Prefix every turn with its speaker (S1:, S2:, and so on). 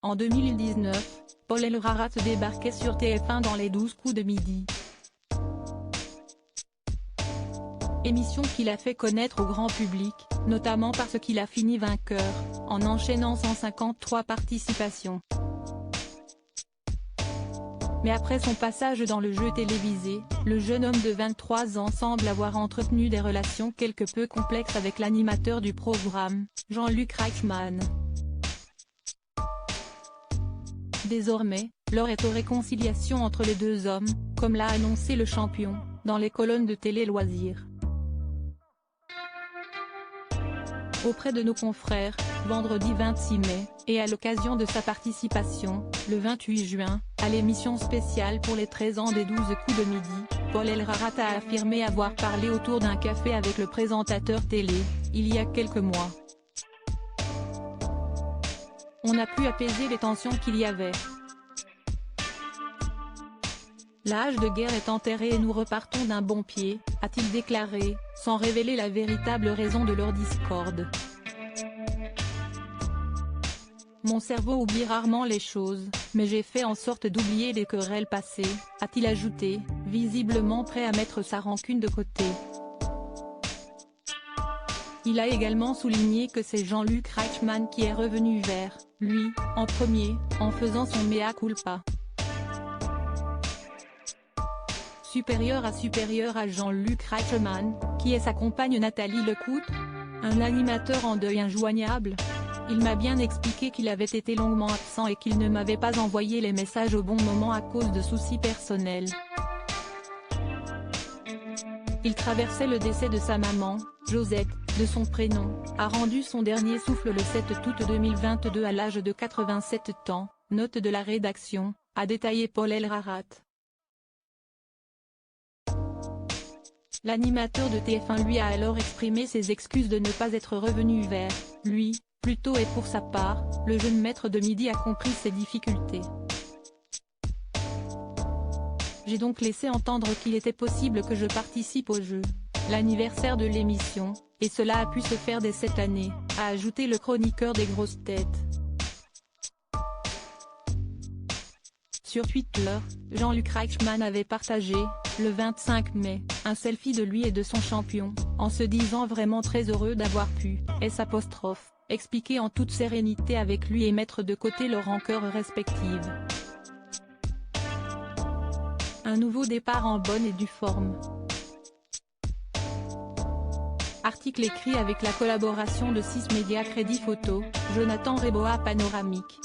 S1: En 2019, Paul Elrarat débarquait sur TF1 dans les 12 coups de midi. Émission qu'il a fait connaître au grand public, notamment parce qu'il a fini vainqueur, en enchaînant 153 participations. Mais après son passage dans le jeu télévisé, le jeune homme de 23 ans semble avoir entretenu des relations quelque peu complexes avec l'animateur du programme, Jean-Luc Reichmann. Désormais, l'heure est aux réconciliations entre les deux hommes, comme l'a annoncé le champion, dans les colonnes de Télé Loisirs. Auprès de nos confrères, vendredi 26 mai, et à l'occasion de sa participation, le 28 juin, à l'émission spéciale pour les 13 ans des 12 coups de midi, Paul Elrarat a affirmé avoir parlé autour d'un café avec le présentateur télé, il y a quelques mois. On a pu apaiser les tensions qu'il y avait. L'âge de guerre est enterré et nous repartons d'un bon pied, a-t-il déclaré, sans révéler la véritable raison de leur discorde. Mon cerveau oublie rarement les choses, mais j'ai fait en sorte d'oublier les querelles passées, a-t-il ajouté, visiblement prêt à mettre sa rancune de côté. Il a également souligné que c'est Jean-Luc Reichmann qui est revenu vers lui, en premier, en faisant son mea culpa. Supérieur à Jean-Luc Reichmann, qui est sa compagne Nathalie Lecoutre, un animateur en deuil injoignable. Il m'a bien expliqué qu'il avait été longuement absent et qu'il ne m'avait pas envoyé les messages au bon moment à cause de soucis personnels. Il traversait le décès de sa maman, Josette, de son prénom, a rendu son dernier souffle le 7 août 2022 à l'âge de 87 ans, note de la rédaction, a détaillé Paul Elrarat. L'animateur de TF1 lui a alors exprimé ses excuses de ne pas être revenu vers lui, plus tôt et pour sa part, le jeune maître de midi a compris ses difficultés. J'ai donc laissé entendre qu'il était possible que je participe au jeu, l'anniversaire de l'émission, et cela a pu se faire dès cette année, a ajouté le chroniqueur des grosses têtes. Sur Twitter, Jean-Luc Reichmann avait partagé, le 25 mai, un selfie de lui et de son champion, en se disant vraiment très heureux d'avoir pu, expliquer en toute sérénité avec lui et mettre de côté leurs rancœurs respectives. Un nouveau départ en bonne et due forme. Article écrit avec la collaboration de 6 médias Crédit Photo, Jonathan Reboa Panoramique.